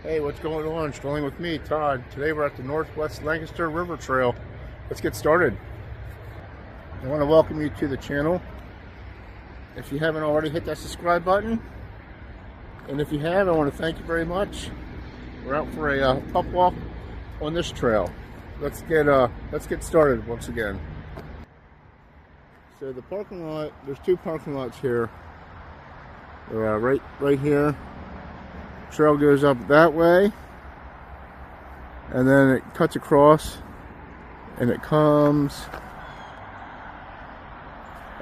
Hey, what's going on? Strolling with me, Todd. Today we're at the Northwest Lancaster River Trail. Let's get started. I want to welcome you to the channel. If you haven't already, hit that subscribe button. And if you have, I want to thank you very much. We're out for a pup walk on this trail. Let's get started once again. So the parking lot, there's two parking lots here. Right here. Trail goes up that way, and then it cuts across, and it comes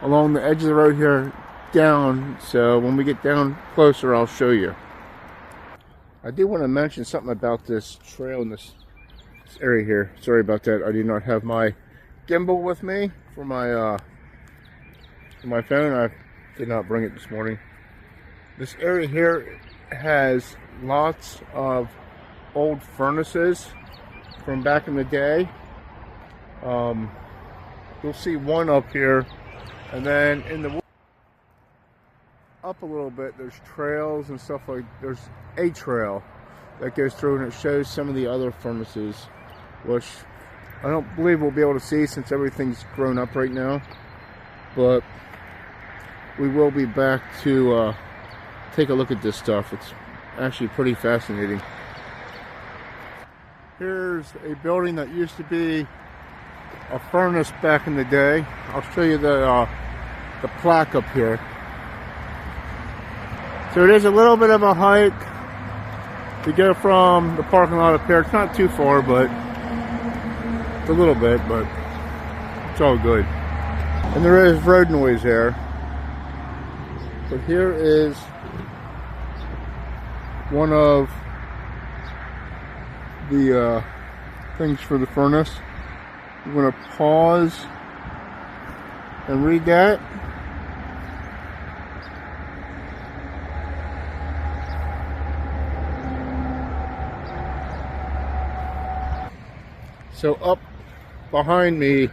along the edge of the road here down. So when we get down closer, I'll show you. I do want to mention something about this trail in this area here. Sorry about that. I do not have my gimbal with me for my phone. I did not bring it this morning. This area here has lots of old furnaces from back in the day. You'll see one up here, and then in the up a little bit there's trails and stuff. Like there's a trail that goes through and it shows some of the other furnaces, which I don't believe we'll be able to see since everything's grown up right now, but we will be back to take a look at this stuff. It's actually pretty fascinating. Here's a building that used to be a furnace back in the day. I'll show you the plaque up here. So it is a little bit of a hike to go from the parking lot up here. It's not too far, but it's a little bit, but it's all good. And there is road noise there. But here is one of the things for the furnace. I'm going to pause and read that. So up behind me,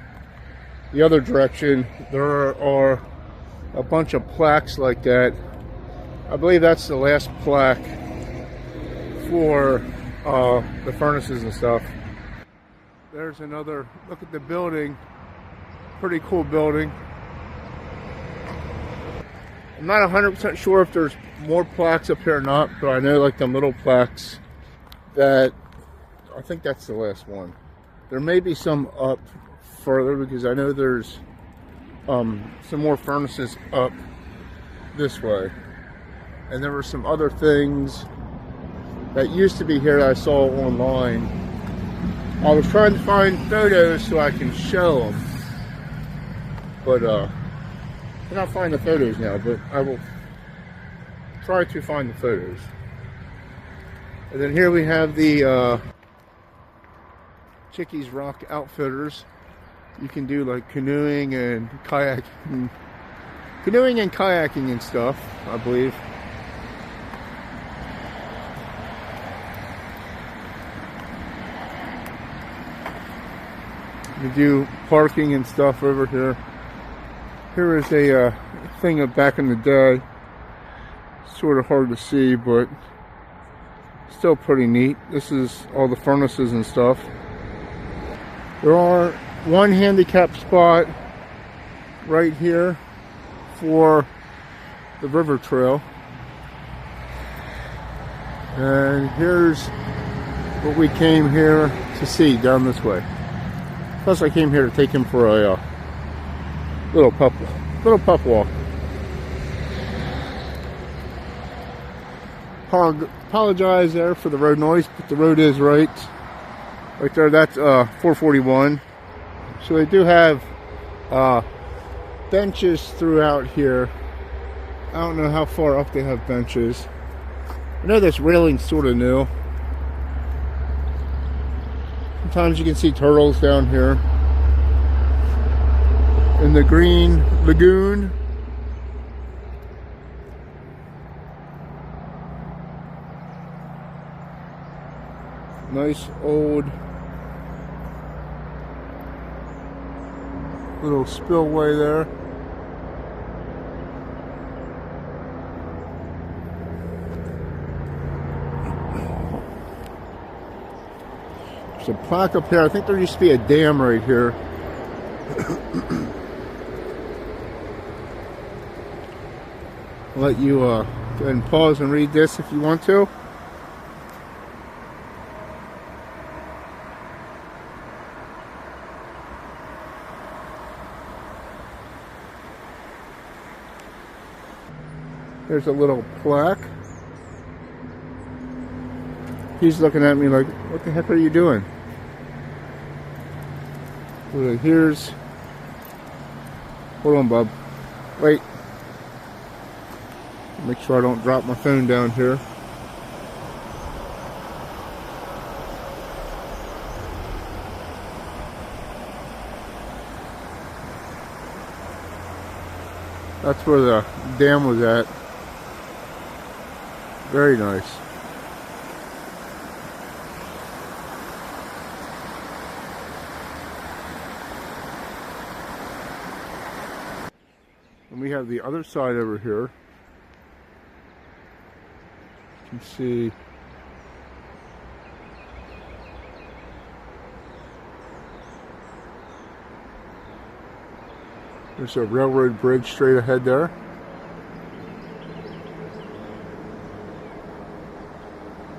the other direction, there are a bunch of plaques like that. I believe that's the last plaque for the furnaces and stuff. There's another look at the building. Pretty cool building. I'm not 100% sure if there's more plaques up here or not, but I know like them little plaques that I think that's the last one. There may be some up further because I know there's some more furnaces up this way. And there were some other things that used to be here that I saw online. I was trying to find photos so I can show them, but I cannot find the photos now, but I will try to find the photos. And then here we have the Chickies Rock Outfitters. You can do like canoeing and kayaking and stuff, I believe. You do parking and stuff over here. Here is a thing of back in the day. Sort of hard to see, but still pretty neat. This is all the furnaces and stuff. There are one handicap spot right here for the river trail. And here's what we came here to see down this way. Plus, I came here to take him for a little pup walk. Apologize there for the road noise, but the road is right there. That's 441. So they do have benches throughout here. I don't know how far up they have benches. I know this railing's sort of new. Sometimes you can see turtles down here in the green lagoon. Nice old little spillway there. There's a plaque up here. I think there used to be a dam right here. I'll let you go ahead and pause and read this if you want to. There's a little plaque. He's looking at me like, what the heck are you doing? Well, here's... Hold on, bub. Wait. Make sure I don't drop my phone down here. That's where the dam was at. Very nice. And we have the other side over here. You can see there's a railroad bridge straight ahead there.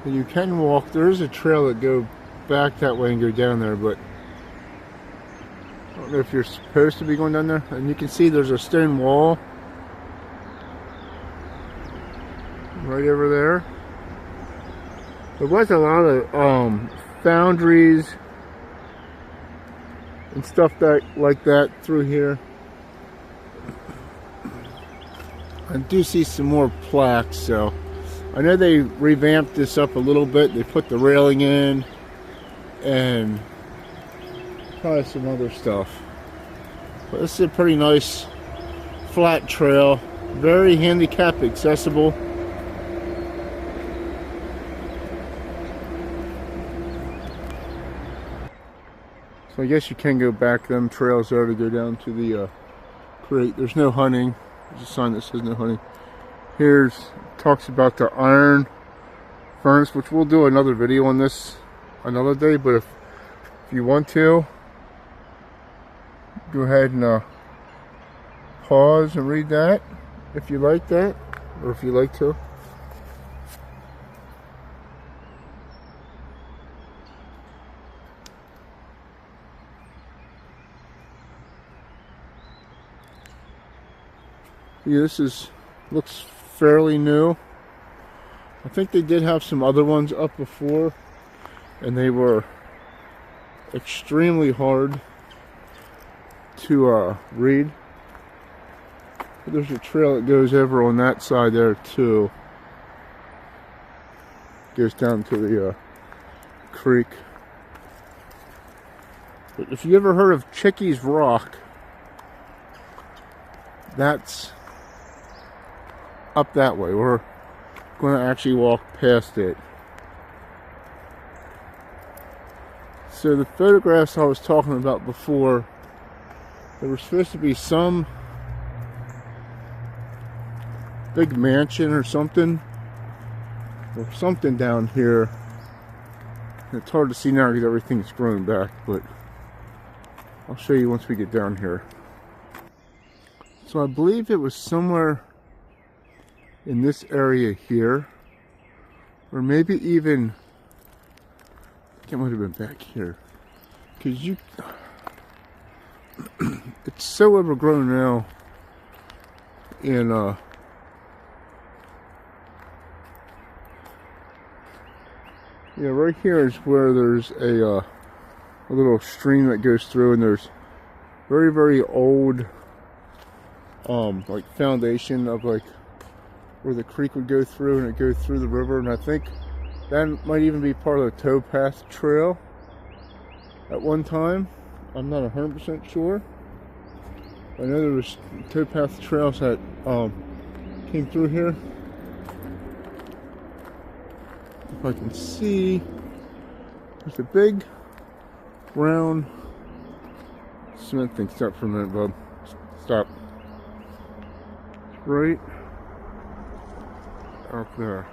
And you can walk. There is a trail that go back that way and go down there, but I don't know if you're supposed to be going down there. And you can see there's a stone wall right over there. There was a lot of foundries and stuff like that through here. I do see some more plaques, so I know they revamped this up a little bit. They put the railing in and probably some other stuff. But this is a pretty nice flat trail, very handicap accessible. So I guess you can go back them trails there to go down to the creek. There's no hunting. There's a sign that says no hunting. Here's talks about the iron furnace, which we'll do another video on this another day, but if you want to, go ahead and pause and read that if you like that, or if you like to. Yeah, this looks fairly new. I think they did have some other ones up before, and they were extremely hard to read. But there's a trail that goes over on that side there too. Goes down to the creek. But if you ever heard of Chickies Rock, that's up that way. We're going to actually walk past it. So the photographs I was talking about before, there was supposed to be some big mansion or something down here. It's hard to see now because everything's grown back, but I'll show you once we get down here. So I believe it was somewhere in this area here, or maybe even, I think it might have been back here, because it's so overgrown now. And yeah, right here is where there's a little stream that goes through, and there's very, very old like foundation of like where the creek would go through, and it goes through the river. And I think that might even be part of the towpath trail at one time. I'm not 100% sure. I know there was towpath trails that came through here. If I can see, there's a big round cement thing. Stop for a minute, bub. Stop. Right out there.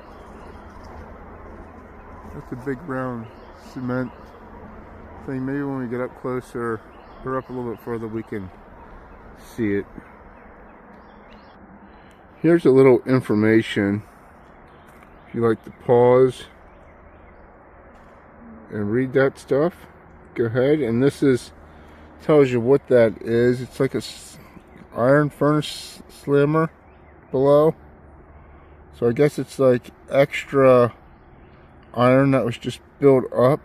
That's a big round cement thing. Maybe when we get up closer or up a little bit further, we can see it. Here's a little information. If you like to pause and read that stuff, go ahead. And this is tells you what that is. It's like a iron furnace slimmer below. So I guess it's like extra iron that was just built up,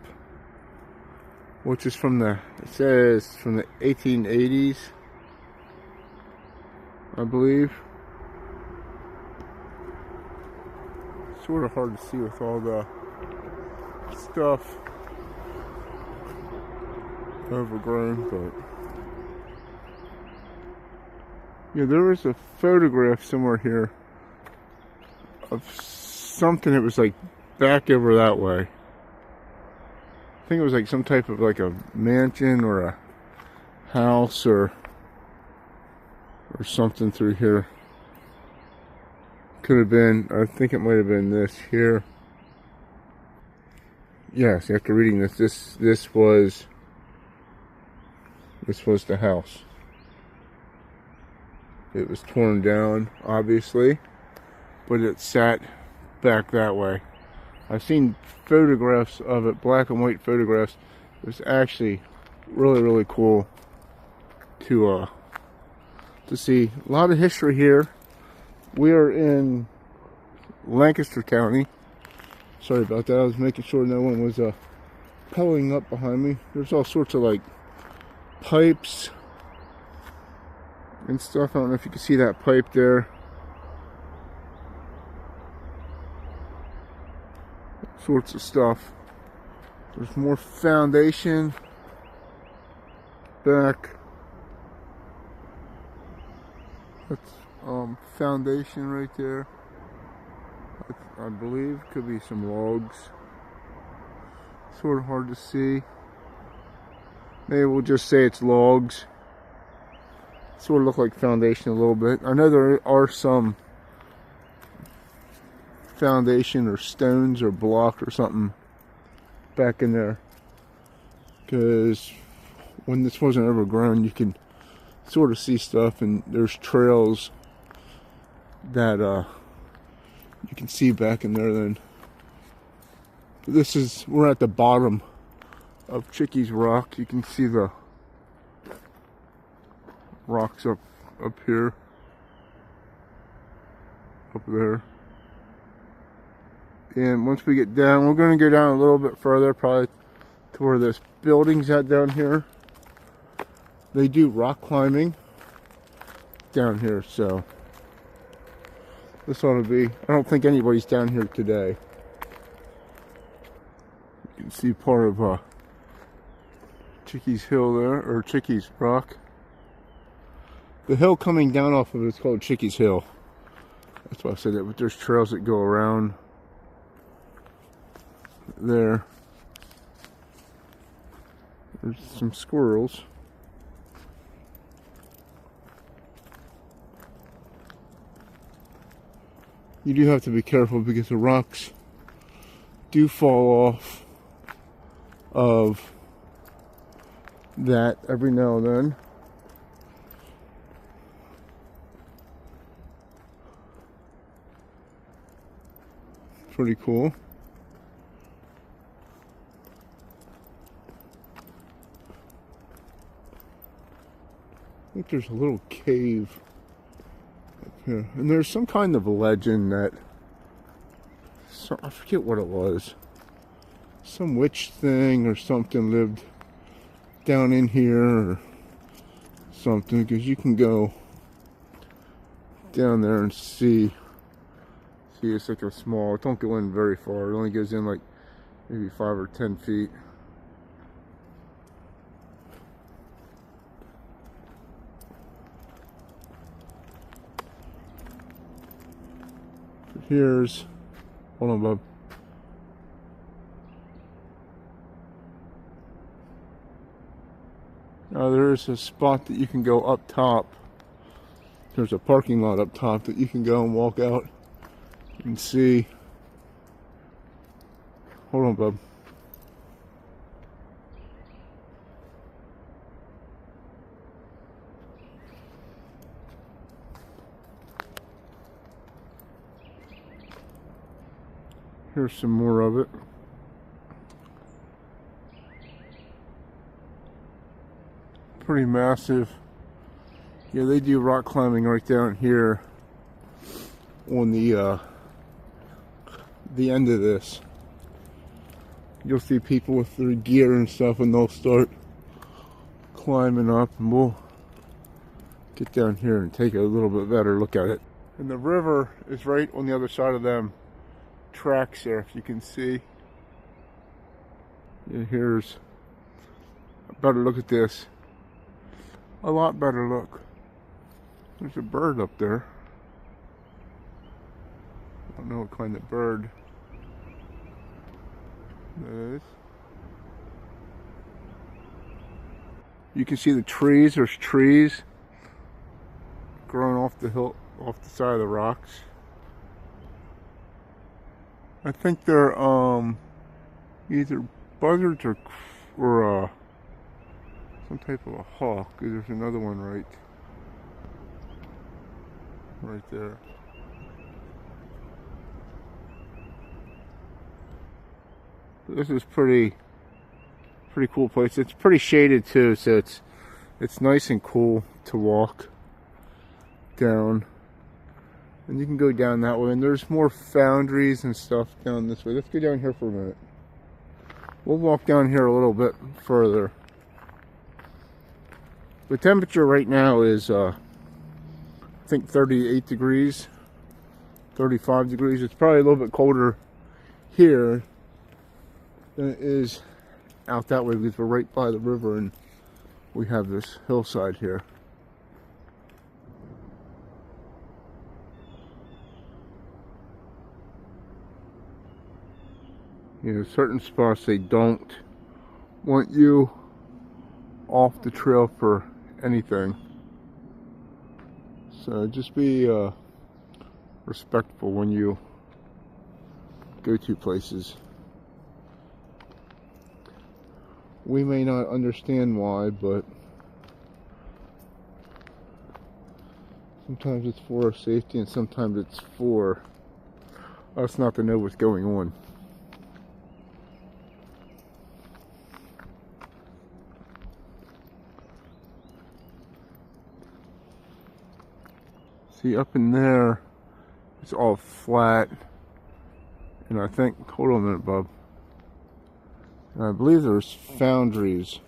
which is from the, it says from the 1880s, I believe. Sort of hard to see with all the stuff overgrown, but yeah, there was a photograph somewhere here of something that was like back over that way. I think it was like some type of like a mansion or a house or something through here. Could have been, I think it might have been this here. Yes, after reading this, this was the house. It was torn down, obviously, but it sat back that way. I've seen photographs of it, black and white photographs. It was actually really, really cool to see. A lot of history here. We are in Lancaster County. Sorry about that. I was making sure no one was pulling up behind me. There's all sorts of like pipes and stuff. I don't know if you can see that pipe there. Sorts of stuff. There's more foundation back. That's foundation right there. I believe could be some logs. Sort of hard to see. Maybe we'll just say it's logs. Sort of look like foundation a little bit. I know there are some foundation or stones or block or something back in there, because when this wasn't overgrown, you can sort of see stuff, and there's trails that you can see back in there. Then we're at the bottom of Chickies Rock. You can see the rocks up here, up there. And once we get down, we're going to go down a little bit further, probably to where this building's at down here. They do rock climbing down here, so this ought to be, I don't think anybody's down here today. You can see part of Chickies Hill there, or Chickies Rock. The hill coming down off of it is called Chickies Hill. That's why I said that, but there's trails that go around there. There's some squirrels. You do have to be careful because the rocks do fall off of that every now and then. Pretty cool. I think there's a little cave up here, and there's some kind of legend that, I forget what it was, some witch thing or something lived down in here or something, because you can go down there and see it's like a small, it don't go in very far, it only goes in like maybe 5 or 10 feet. Here's, hold on, bub. Now there's a spot that you can go up top. There's a parking lot up top that you can go and walk out and see. Hold on, bub. Here's some more of it. Pretty massive. Yeah, they do rock climbing right down here on the end of this. You'll see people with their gear and stuff, and they'll start climbing up, and we'll get down here and take a little bit better look at it. And the river is right on the other side of them tracks there, if you can see. And here's a better look at this. A lot better look. There's a bird up there. I don't know what kind of bird that is. You can see the trees. There's trees growing off the hill, off the side of the rocks. I think they're either buzzards or some type of a hawk. There's another one right there. This is pretty cool place. It's pretty shaded too, so it's nice and cool to walk down. And you can go down that way, and there's more foundries and stuff down this way. Let's go down here for a minute. We'll walk down here a little bit further. The temperature right now is I think 38 degrees, 35 degrees. It's probably a little bit colder here than it is out that way, because we're right by the river and we have this hillside here. You know, certain spots they don't want you off the trail for anything. So just be respectful when you go to places. We may not understand why, but sometimes it's for our safety and sometimes it's for us not to know what's going on. See, up in there, it's all flat, and I think, hold on a minute, Bob, and I believe there's foundries,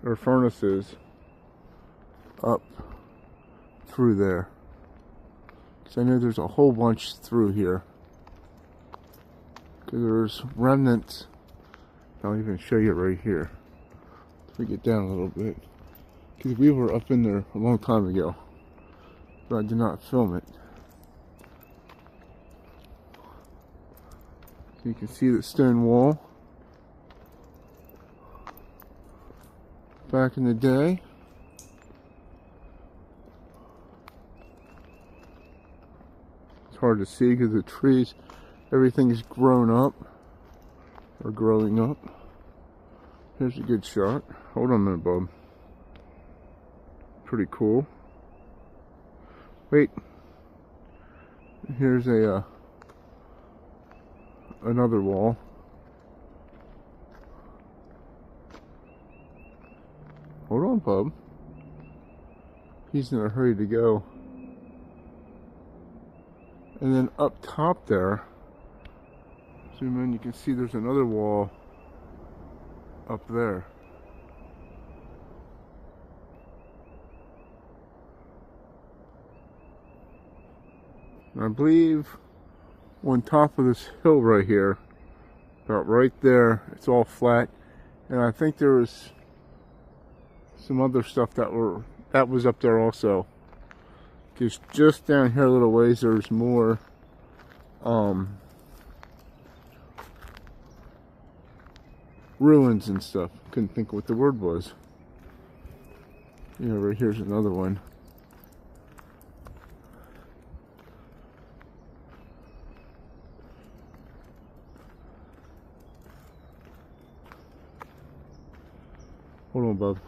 or furnaces, up through there, because I know there's a whole bunch through here, because there's remnants. I'll even show you right here, if we get down a little bit, because we were up in there a long time ago. But I did not film it. So you can see the stone wall back in the day. It's hard to see because the trees, everything's grown up or growing up. Here's a good shot. Hold on a minute, Bob. Pretty cool. Wait, here's a another wall. Hold on, Bub. He's in a hurry to go. And then up top there, zoom in, you can see there's another wall up there. I believe on top of this hill right here, about right there, it's all flat, and I think there was some other stuff that was up there also. Because just down here a little ways, there's more ruins and stuff. Couldn't think what the word was. Yeah, right here's another one. Hold on, bub.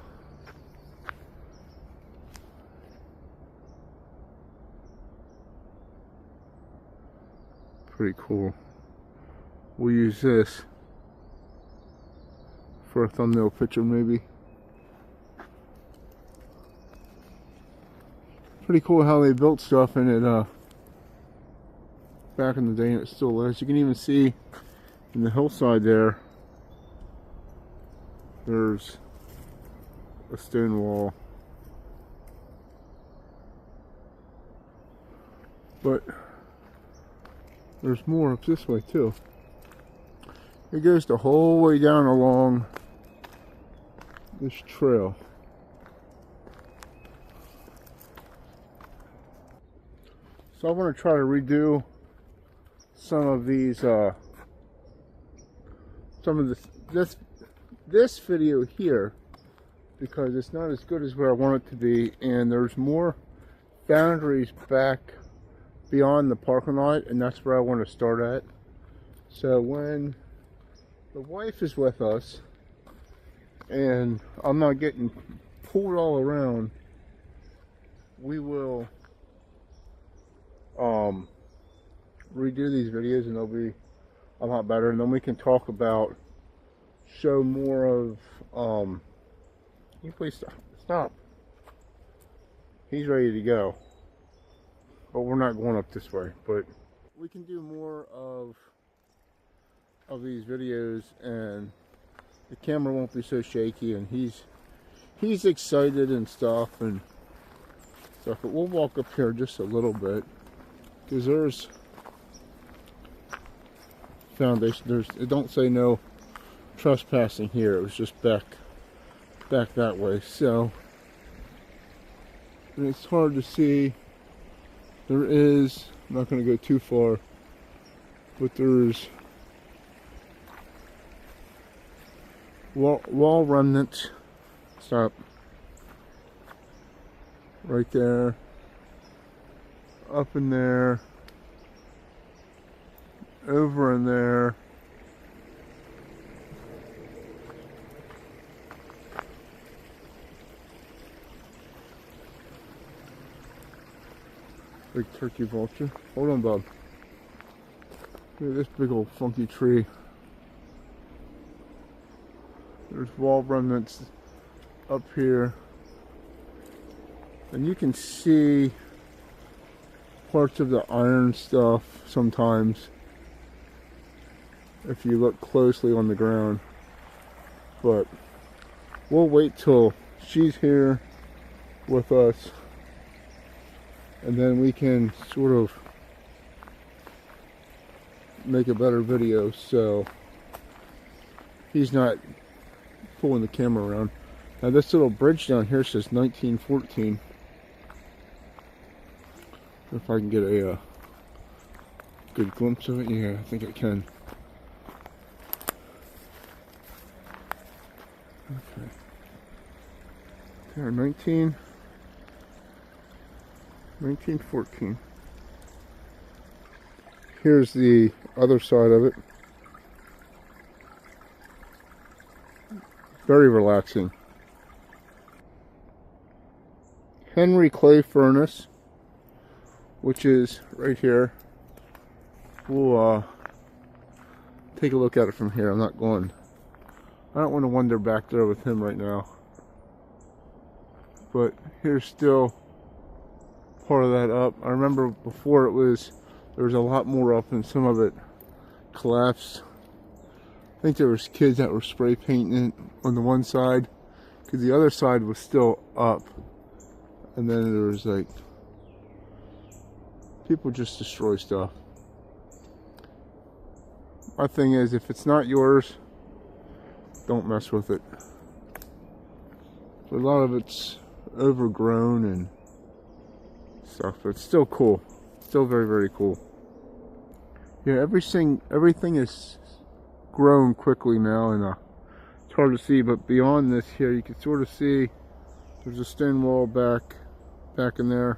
Pretty cool. we'll use this for a thumbnail picture maybe. Pretty cool how they built stuff in it back in the day, and it still is. You can even see in the hillside there, there's a stone wall. But there's more up this way too. It goes the whole way down along this trail. So I want to try to redo some of these, some of this video here, because it's not as good as where I want it to be, and there's more boundaries back beyond the parking lot, and that's where I want to start at. So when the wife is with us and I'm not getting pulled all around, we will redo these videos, and they'll be a lot better, and then we can talk about, show more of can you please stop? He's ready to go. But we're not going up this way, but we can do more of these videos, and the camera won't be so shaky, and he's excited and stuff, but we'll walk up here just a little bit, because there's foundation. It don't say no trespassing here. It was just back that way. So, and it's hard to see. There is, I'm not going to go too far, but there's wall remnants. Stop. Right there. Up in there. Over in there. Big turkey vulture. Hold on, Bob. Look at this big old funky tree. There's wall remnants up here. And you can see parts of the iron stuff sometimes if you look closely on the ground. But we'll wait till she's here with us, and then we can sort of make a better video so he's not pulling the camera around. Now this little bridge down here says 1914. If I can get a good glimpse of it. Yeah, I think I can. Okay. There, 1914. Here's the other side of it. Very relaxing. Henry Clay Furnace, which is right here. We'll take a look at it from here. I don't want to wander back there with him right now. But here's still part of that up. I remember before there was a lot more up, and some of it collapsed. I think there was kids that were spray painting it on the one side, because the other side was still up. And then there was like, people just destroy stuff. My thing is, if it's not yours, don't mess with it. But a lot of it's overgrown and stuff, but it's still cool. Still very, very cool. Yeah, everything is grown quickly now, and it's hard to see, but beyond this here, you can sort of see there's a stone wall back in there.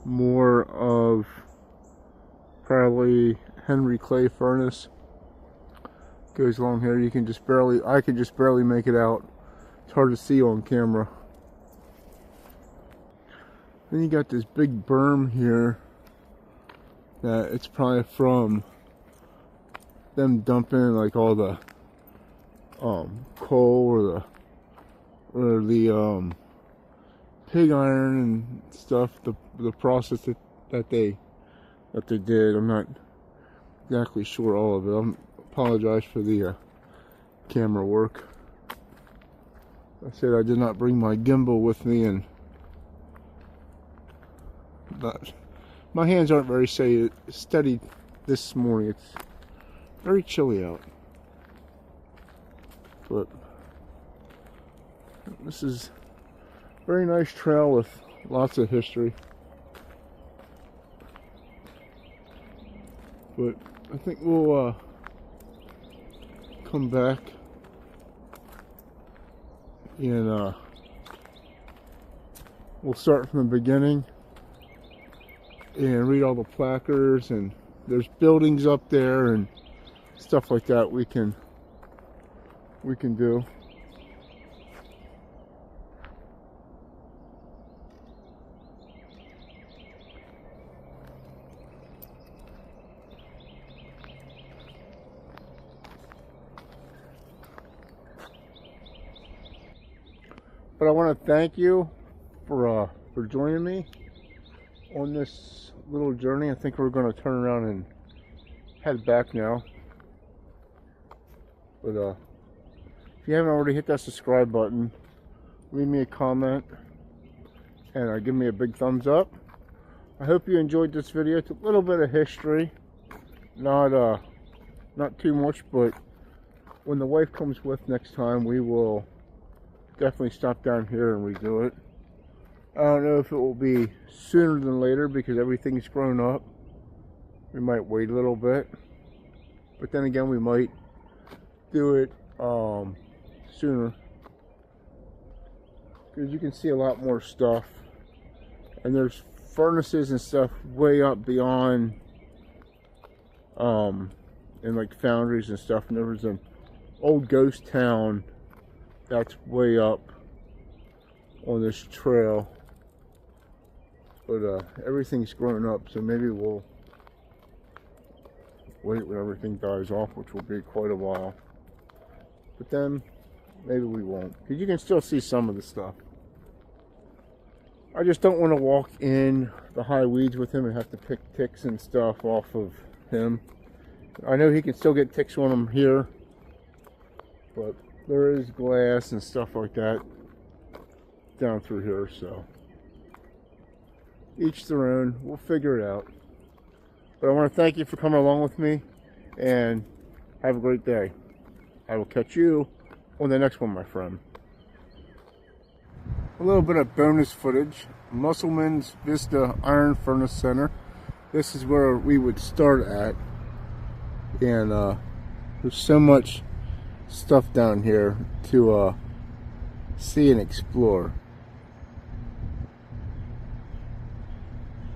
More of probably Henry Clay Furnace goes along here. I can just barely make it out. It's hard to see on camera. Then you got this big berm here that it's probably from them dumping like all the coal or the pig iron and stuff, the process that they did. I'm not exactly sure all of it. I apologize for the camera work. I said I did not bring my gimbal with me, and my hands aren't very steady this morning. It's very chilly out, but this is a very nice trail with lots of history. But I think we'll come back and we'll start from the beginning and read all the placards, and there's buildings up there and stuff like that we can do. But I want to thank you for joining me on this little journey. I think we're going to turn around and head back now. But if you haven't already, hit that subscribe button, leave me a comment, and give me a big thumbs up. I hope you enjoyed this video. It's a little bit of history, not too much, but when the wife comes with next time, we will definitely stop down here and redo it. I don't know if it will be sooner than later because everything's grown up. We might wait a little bit, but then again, we might do it sooner because you can see a lot more stuff, and there's furnaces and stuff way up beyond and like foundries and stuff, and there was an old ghost town that's way up on this trail, but everything's grown up, so maybe we'll wait when everything dies off, which will be quite a while. But then maybe we won't, because you can still see some of the stuff. I just don't want to walk in the high weeds with him and have to pick ticks and stuff off of him. I know he can still get ticks on him here, but there is glass and stuff like that down through here, so each their own. We'll figure it out. But I want to thank you for coming along with me, and have a great day. I will catch you on the next one, my friend. A little bit of bonus footage. Musselman's Vista Iron Furnace Center. This is where we would start at, and there's so much stuff down here to see and explore.